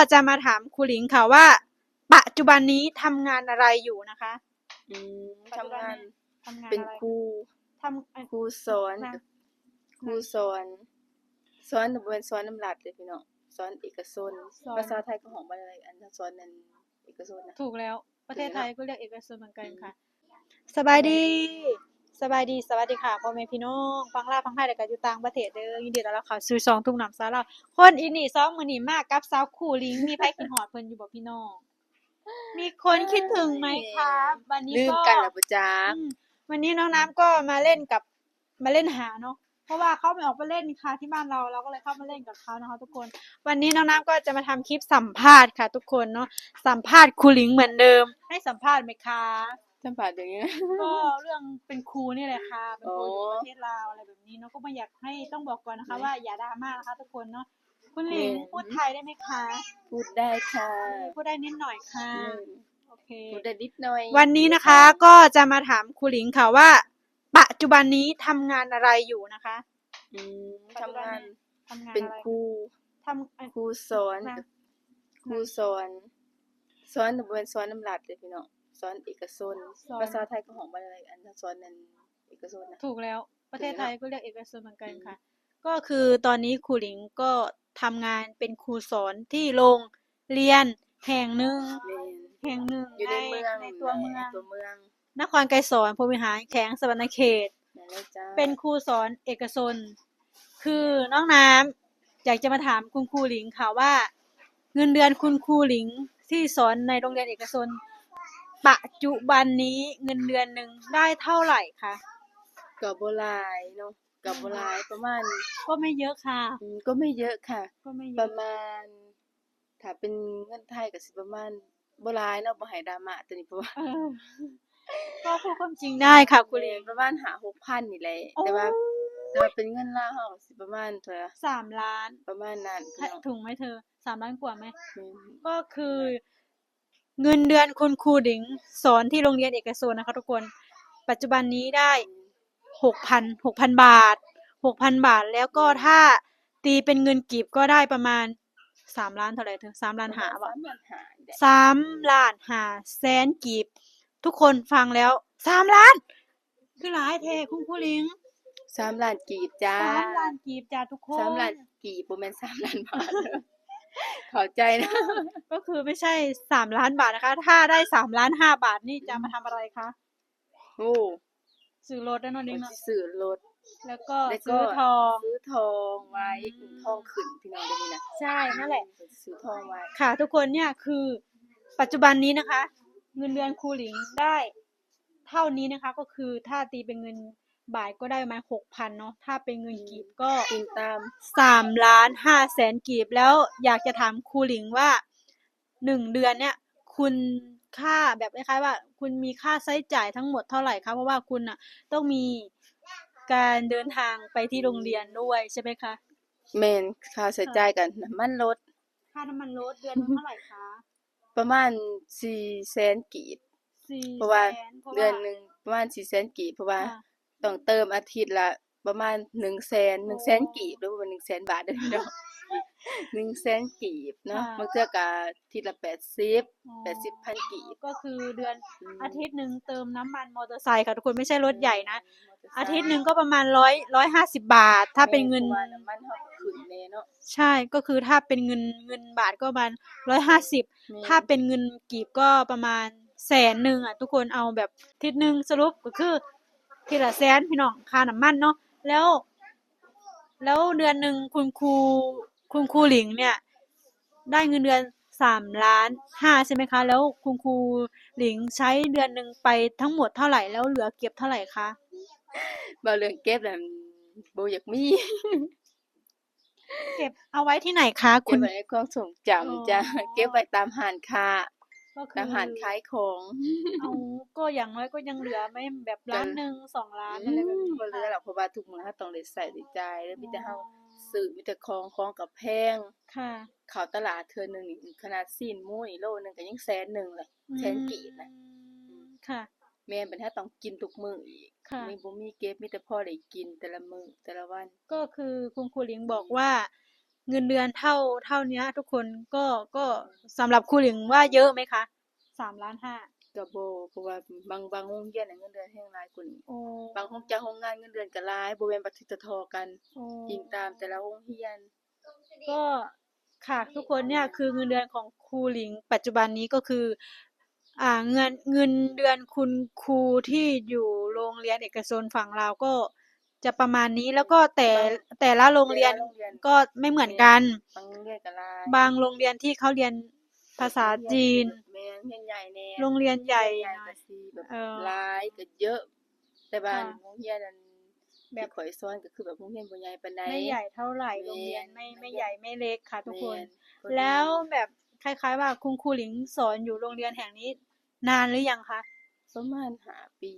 ก็จะมาถามครูหลิงค่ะว่า ปัจจุบันนี้ทำงานอะไรอยู่นะคะ อืมทำงาน ทำงาน เป็น อะไร ครู ทำ ครูสอน นะ ครูสอนแต่บ่แม่นสอนนำรัฐเด้อพี่น้องสอนเอกชน สอน ภาษาไทยก็ฮ้องว่าอะไรอันถ้าสอนนั่นเอกชนนะ ถูกแล้ว ประเทศไทย ถูกแล้ว ก็เรียกเอกชนเหมือนกันค่ะ สบายดี สวัสดีค่ะพ่อแม่พี่น้องฟังลาวฟังไทยแล้วก็อยู่ต่างประเทศเด้อยินดีต้อนรับเข้าสู่ช่องทุ่งน้ำสาวลาวคนอีนี่2มื้อนี้มากับสาวครูหลิง มีไผคิดฮอดเพิ่นอยู่บ่พี่น้อง มีคนคิดถึงไหมคะ วันนี้ ลืม ก็ กันแล้วบ่จัก วันนี้น้องน้ำก็มาเล่นหาเนาะ เพราะว่าเขาไม่ออกไปเล่นค่ะที่บ้านเราก็เลยเข้ามาเล่นกับเขานะคะทุกคน วันนี้น้องน้ำก็จะมาทำคลิปสัมภาษณ์ค่ะทุกคนเนาะ สัมภาษณ์ครูหลิงเหมือนเดิม ให้สัมภาษณ์ไหมคะ สัมภาษณ์อย่างนี้นะ ก็เรื่องเป็นครูนี่แหละค่ะ เป็นครูอยู่ อ๋อ ประเทศลาวอะไรแบบนี้เนาะ ก็ไม่อยากให้ต้องบอกก่อนนะคะว่าอย่าดราม่านะคะทุกคนเนาะ คุณหลิงพูดไทยได้ไหมคะ พูดได้ค่ะ พูดได้นิดหน่อยค่ะ โอเค พูดได้นิดหน่อย วันนี้นะคะก็จะมาถามครูหลิงค่ะว่า ปัจจุบันนี้ทำงานอะไรอยู่นะคะ อืมทำงาน ทำงาน เป็น อะไร ครู ทำ ครูสอน นะ ครูสอนแต่บ่แม่นสอนนำรัฐเด้อพี่น้องสอนเอกชน สอน ภาษาไทยก็ฮ้องว่าอะไรอันถ้าสอนนั่นเอกชนนะ ถูกแล้ว ประเทศไทย ถูกแล้ว ก็เรียกเอกชนเหมือนกันค่ะ ก็คือตอนนี้ครูหลิงก็ทำงานเป็นครูสอนที่โรงเรียนแห่งหนึ่ง แม่น แห่งหนึ่ง อยู่ในเมือง ในตัวเมือง ในตัวเมือง นครไกรสอนพรหมวิหารแขวงสะหวรรณเขต นั่นแหละจ้า เป็นครูสอนเอกชน คือน้องน้ำอยากจะมาถามคุณครูหลิงค่ะว่า เงินเดือนคุณครูหลิงที่สอนในโรงเรียนเอกชน ปัจจุบันนี้เงินเดือนหนึ่งได้เท่าไหร่คะ ก็บ่หลายเนาะก็บ่หลายประมาณ ก็ไม่เยอะค่ะ ก็ไม่เยอะค่ะ ก็ไม่เย ป อะ ระมาณ ถ้าเป็นเงินไทยก็สิประมาณบ่หลายเนาะบ่ให้ดราม่าตัวนี้เพราะว่า ก็พูดความจริงได้ค่ะครูหลิง ประมาณ 5-6,000 นี่แหละ โอ้ แต่ว่าเป็นเงินลาวเราก็สิประมาณเท่าไหร่ 3 ล้าน ประมาณนั้นพี่น้อง ถูกไหมเธอ 3 ล้านกว่าไหม แม่น ก็คือเงินเดือนคุณครูหลิงสอนที่โรงเรียนเอกชนนะคะทุกคน ปัจจุบันนี้ได้ 6,000 บาท 6,000 บาท แล้วก็ถ้าตีเป็นเงินกีบก็ได้ประมาณ 3 ล้านเท่าไหร่เธอ 3 ล้านห้าบ่ 3 ล้านห้าแสนกีบ ทุกคนฟังแล้ว 3 ล้าน คือหลายแท้คุณครูหลิง 3 ล้านกีบจ้า 3 ล้านกีบจ้ะทุกคน 3 ล้านกีบบ่แม่น3 ล้านบาทเด้อ เข้าใจนะ ก็คือไม่ใช่ 3 ล้านบาทนะคะ ถ้าได้ 3 ล้าน 5 บาทนี่จะมาทำอะไรคะ โอ้ ซื้อรถแล้วเนาะ เพิ่ นี่ น เนาะ สิซื้อรถ แล้วก็ แล้ว ซื้ ก็ อทอง ซื้อทองไว้ทองขึ้นพี่น้องเดี๋ยวนี้นะ ใช่ นั่นแหละ ซื้อทองไว้ ค่ะ ทุกคนเนี่ยคือปัจจุบันนี้นะคะ เงินเดือนครูหลิงได้เท่านี้นะคะ ก็คือถ้าตีเป็นเงินบาทก็ได้ประมาณ 6,000 เนาะ ถ้าเป็นเงินกีบก็ กินตาม 3 ล้าน 5 แสนกีบ แล้วอยากจะถามครูหลิงว่า 1 เดือนเนี่ย คุณค่าแบบคล้ายๆว่า คุณมีค่าใช้จ่ายทั้งหมดเท่าไรคะ เพราะว่าคุณน่ะต้องมีการเดินทางไปที่โรงเรียนด้วยใช่ไหมคะ แม่นค่าใช้จ่ายก็น้ำมันรถ ค่าน้ำมันรถเดือนละเท่าไรคะ ประมาณ 400,000 กีบ เพราะว่า 400,000 เพราะ เดื ว่า อนหนึงประมาณ 400,000 กีบ เพราะว่า ค่ะ ต้องเติมอาทิตย์ละประมาณ 100,000 100,000 กีบ หรือว่า100,000 บาทเด้อพี่น้อง 100,000 กีบเนาะ ค่ะ บางเทื่อก็อาทิตย์ละ80 อ๋อ 80,000 กีบ ก็คือเดือน อาทิ ตย์ ตย์หนึ่งเติมน้ำมันมอเตอร์ไซค์ค่ะทุกคนไม่ใช่รถใหญ่นะ อาทิตย์หนึ่งก็ประมาณ150 บาท ถ้าเป็นเงิน เพราะว่าน้ำมันเราก็ขึ้นแน่เนาะ ใช่ ก็คือถ้าเป็นเงินบาทก็ประมาณ 150 ถ้าเป็นเงินกีบก็ประมาณ 100,000 อะทุกคนเอาแบบอาทิตย์หนึ่งสรุปก็คืออาทิตย์ละ100,000พี่น้องค่าน้ำมันเนาะ แล้วเดือนหนึ่งคุณครูหลิงเนี่ย ได้เงินเดือน 3 ล้าน 5 ใช่ไหมคะ แล้วคุณครูหลิงใช้เดือนหนึ่งไปทั้งหมดเท่าไร แล้วเหลือเก็บเท่าไรคะ เว้าเรื่องเก็บนั่นบ่อยากมี เก็บเอาไว้ที่ไหนคะ เก็ คุ บ ณ ไว้ในความทรงจำจ้ะ อ๋อ เก็บไว้ตามห้านค้า ก็คื ตามห้านขายของ เอา ก็อย่างน้อยก็ยังเหลือไม่แบบ ก็ ล้านหนึ่ง 2 ล้านอะไรแบบนี้ บ่เหลือหรอกเพราะว่าทุกมื้อเราต้องได้ใช้ได้จ่ายแล้วมีแต่เราซื้อมีแต่ของก็แพง ค่ะ เข้าตลาดเทื่อหนึงนี่ขนาดซีนหมูนี่โลหนึงก็ยังแสนหนึ่งเลยแสนกีบน่ะ ค่ะ แม่นบัดถ้าต้องกินทุกมื้ออีก ค่ะ บ่มีเก็บมีแต่พอได้กินแต่ละมื้อแต่ละวัน ก็คือคุณครูหลิงบอกว่า เงินเดือนเท่าเนี้ยทุกคนก็สำหรับครูหลิงว่าเยอะไหมคะ3,500,000ก็บ่เพราะว่าบางโรงเรียนน่ะเงินเดือนแฮ่งหลายกว่านี้โอ้บางโรงงานเงินเดือนก็หลายบ่แม่นว่าสิเท่าๆกันโอ้ อิงตามแต่ละโรงเรียนก็ค่ะทุกคนเนี่ยคือเงินเดือนของครูหลิงปัจจุบันนี้ก็คือเงินเดือนคุณครูที่อยู่โรงเรียนเอกชนฝั่งลาวก็จะประมาณนี้แล้วก็แต่บางแต่ละโรงเรียนแต่ละโรงเรียนก็ไม่เหมือนแม่กันนบางโรงเรียนก็หลายบางโรงเรียนที่เขาเรียนภาษาโรงเรียนจีนที่แบบแม่นเรียนใหญ่แน่โรงเรียนใหญ่เรียนใหญ่หน่อยก็สิแบบเออหลายก็เยอะแต่บ้านค่ะโรงเรียนนั้นแบที่บข้อยสอนก็คือแบบโรงเรียนบ่ใหญ่ปานใดไม่ใหญ่เท่าไหร่โรงแม่เรียนนไม่ใหญ่ไม่เล็กค่ะทุกคแม่นนพอดีแล้วแบบคล้ายๆว่าคุณครูหลิงสอนอยู่โรงเรียนแห่งนี้นานหรือยังคะ ประมาณ5ปี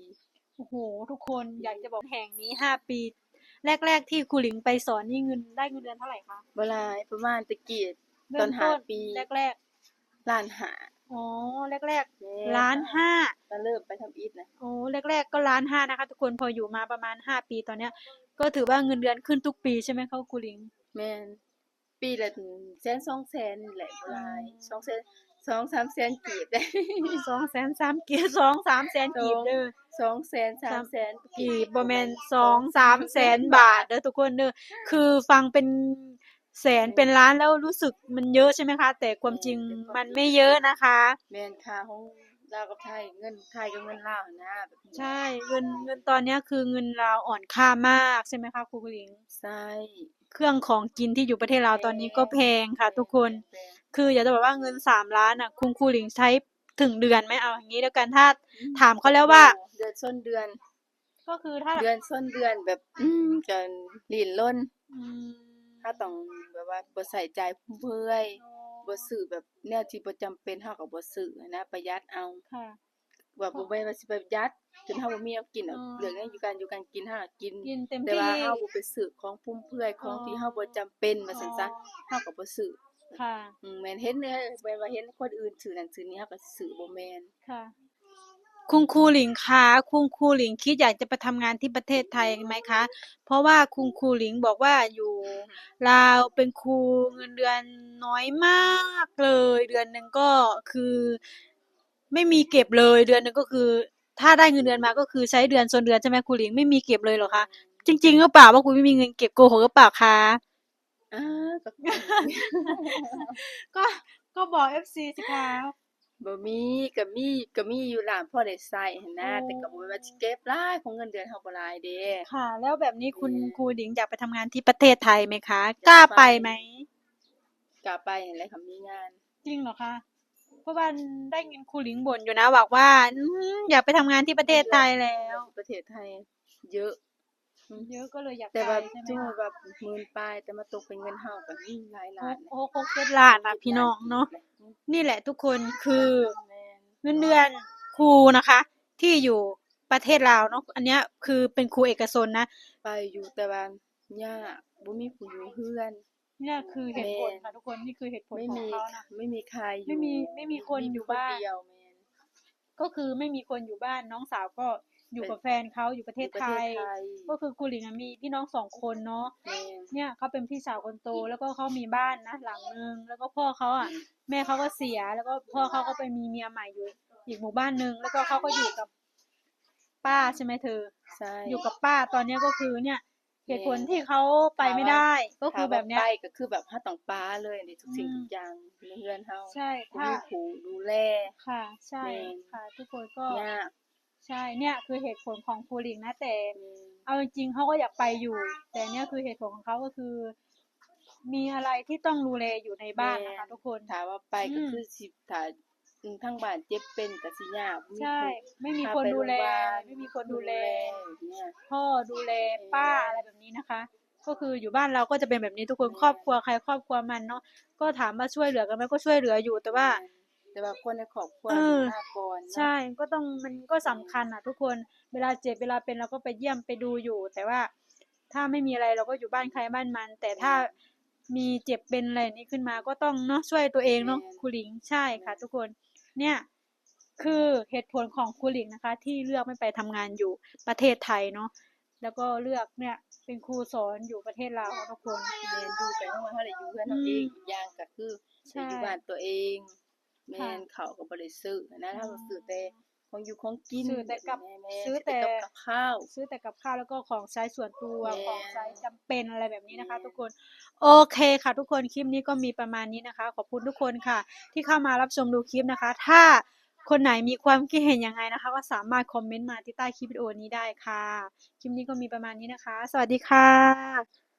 โอ้โหทุกคนอยากจะบอกแห่งนี้5 ปีแรกๆที่ครูหลิงไปสอนนี่เงินได้เงินเดือนเท่าไหร่คะบ่หลายประมาณแตะกี้ตอนเริ่มต้น5ปีแรกล้านห้าๆอ๋อแรกแม่ๆนล้านห้าก็เริ่มไปทำอิฐนะโอ้แรกๆก็ล้านห้านะคะทุกคนพออยู่มาประมาณ5 ปีตอนเนี้ยก็ถือว่าเงินเดือนขึ้นทุกปีใช่ไหมคะครูหลิงแม่นปีละ100,000 200,000นี่แหละบ่อืหลายม200,000 2-300,000กีบได้ 200,000 3กีบ2-300,000กีบเด้อ 200,000 สาม300,000กีกีบบ่แม่นบบ่แม่น2-3 แสน2-300,000บาบาททเด้อทุกคนเด้อคือฟังเป็นแสนแม่นเป็นล้านแล้วรู้สึกมันเยอะใช่ไหมคะแต่ความจริงแม่นแต่ความมันจริงไม่เยอะนะคะ แม่นค่าของลาวกับไทยเงินไทยกับเงินลาวหั้นนะแบบนี้ใช่เงินตอนเนี้ยคือเงินลาวอ่อนค่ามากใช่ไหมคะครูหญิงใช่เครื่องของกินที่อยู่ประเทศลาวแพตอนนี้ก็งแพงค่ะทุกคนแพงคืออยากจะบอกว่าเงิน3,000,000น่ะคุณครูหญิงใช้ถึงเดือนไหมเอาอย่างงี้แล้วกันถ้าถามเขาแล้วว่าเดือนส้นเดือนก็คือถ้าเดือนส้นเดือนแบบก็ลิ้นรนอืมถ้าต้องแบบว่าบ่ใส่จ่ายฟุ่มเฟือยบ่ซื้อแบบแนวที่บ่จำเป็นเราก็บ่ซื้อหั้นนะประหยัดเอาค่ะว่าบ่แม่นว่าสิประหยัดจนเราบ่มีแนวกินอ๋อเรื่องนี้อยู่การกินเราก็กินกินเต็มแต่ว่าที่เราบ่ไปซื้อของฟุ่มเฟือยขอ๋อองที่เราบ่จำเป็นอ๋ว่าอซั่นซะเราก็บ่ซื้อค่ะแม่นเห็นแม่นว่าเห็นคนอื่นซื้อนั่นซื้อนี่เราก็ซื้อบ่แม่นค่ะคุณครูหลิงคะคุณครูหลิงคิดอยากจะไปทำงานที่ประเทศไทยไหมคะเพราะว่าคุณครูหลิงบอกว่าอยู่ลาวเป็นครูเงินเดือนน้อยมากเลยเดือนหนึ่งก็คือไม่มีเก็บเลยเดือนหนึ่งก็คือถ้าได้เงินเดือนมาก็คือใช้เดือนชนเดือนใช่ไหมครูหลิงไม่มีเก็บเลยเหรอคะจริงๆหรือเปล่าว่าคุณไม่มีเงินเก็บโกหกหรือเปล่าคะอาก็ ก็ก็บอก FC สิคะบ่มีก็มีอยู่ล่ะพอได้ใช้หั้นโอ้ นะแต่ก็บ่แม่นว่าสิเก็บหลายเพราะเงินเดือนเราบ่หลายเด้ค่ะแล้วแบบนี้คุณแม่นครูหญิงอยากไปทำงานที่ประเทศไทยไหมคะอยากไปกล้าไปไหมก็ไปนั่นแหละคันมีงานจริงเหรอคะเพราะว่าได้ยินครูหญิงบ่นอยู่นะบอกว่าอยากไปทำงานที่ประเทศไทยแล้เงินเดือนวประเทศไทยเยอะเยอะก็เลยอยากไปแต่ว่าใช่ไหมสมมุคะติว่าหมื่นปลายแต่มาตกเป็นเงินเฮาก็หลายล้านนะ6-7 ล้านนะพี่น้องกีเนาะบเลยนี่แหละทุกคนคือแม่นเงินเดือนครูนะคะที่อยู่ประเทศลาวเนาะอันเนี้ยคือเป็นครูเอกชนนะไปอยู่แต่ว่ายากบ่มีผู้อยู่เฮือนเนี่ยคือเหตุแม่ผลนค่ะทุกคนนี่คือเหตุผลไม่มีของเขานะไม่มีใครอไม่ยู่มีไม่มีคนมีอยู่คนบ้าน เดียวแม่นก็คือไม่มีคนอยู่บ้านน้องสาวก็อยู่กับแฟนเขาอยู่ประเทศประไทยเทศไทยก็คือกุหลิงอะมีพี่น้อง2 คนเนาะแม่นเนี่ยเขาเป็นพี่สาวคนโตแล้วก็เขามีบ้านนะหลังนึงแล้วก็พ่อเขาอ่ะแม่เขาก็เสียแล้วก็พ่อเขาก็ไปมีเมียใหม่อยู่อีกหมู่บ้านนึงแล้วก็เขาก็อยู่กับป้าใช่ไหมเธอใช่อยู่กับป้าตอนเนี้ยก็คือเนี่ยเหตุผลที่เขาไปถามว่าไม่ได้ก็ถามว่าไปคือแบบเนี้ยก็คือแบบเราต้องป๊าเลยนี่ทุกอืสิ่งมทุกอย่างในเรือนเฮาใช่บ่ถ้ามีผู้ดูแลค่ะใช่แม่นค่ะทุกคนก็ ยากใช่เนี่ยคือเหตุผลของครูหลิงนะแต่แม่นเอาจริงๆเขาก็อยากไปอยู่แต่เนี่ยคือเหตุผลของเขาก็คือมีอะไรที่ต้องดูแลอยู่ในบ้านแม่นะคะนทุกคนถามว่าไปอืมก็คือสิถ้าทางบ้านเจ็บเป็นก็สิยากบ่มีใช่ผู้ไม่มีพาคนดูแลไปโรงบาลไม่มีคผู้นดูแลดูแลอย่างเงี้ยพ่อดูแลป้าแม่อะไรแบบนี้นะคะก็คืออยู่บ้านเราก็จะเป็นแบบนี้ทุกคนครอบครัวใครครอบครัวมันเนาะก็ถามว่าช่วยเหลือกันไหมก็ช่วยเหลืออยู่แต่ว่า แม่นแต่ว่าคนในครอบครัวเอนี่อมาก่อนเนาะใช่ก็ต้องมันก็แม่สำคัญนอ่ะทุกคนเวลาเจ็บเวลาเป็นเราก็ไปเยี่ยมไปดูอยู่แต่ว่าถ้าไม่มีอะไรเราก็อยู่บ้านใครบ้านมันแต่ถ้ามีเจ็บเป็นอะไรนี้ขึ้นมาก็ต้องเนาะช่วยตัวเองแม่เนาะนครูหลิงใช่ค่ะแม่นทุกคนเนี่ยคือเหตุผลของครูหลิงนะคะที่เลือกไม่ไปทำงานอยู่ประเทศไทยเนาะ แล้วก็เลือกเนี่ยเป็นครูสอนอยู่ประเทศลาวทุกคน แม่นอยู่ไปเฮาว่าเฮาได้อยู่เฮือนเฮาเองอีกอย่างก็คือได้อยู่บ้านตัวเองแม่นข้าวก็บ่ได้ซื้อนะเราก็ซื้อแต่ของอยู่ของกิน ซื้อแต่กับ แม่น ซื้อ แต่ แต่ กับข้าว ซื้อแต่กับข้าวแล้วก็ของใช้ส่วนตัว แม่น ของใช้จำเป็นอะไรแบบนี้นะคะ แม่น ทุกคน โอเคค่ะ ทุกคนคลิปนี้ก็มีประมาณนี้นะคะ ขอบคุณทุกคนค่ะ ที่เข้ามารับชมดูคลิปนะคะ ถ้าคนไหนมีความคิดเห็นยังไงนะคะ ก็สามารถคอมเมนต์มาที่ใต้คลิปวิดีโอนี้ได้ค่ะ คลิปนี้ก็มีประมาณนี้นะคะ สวัสดีค่ะ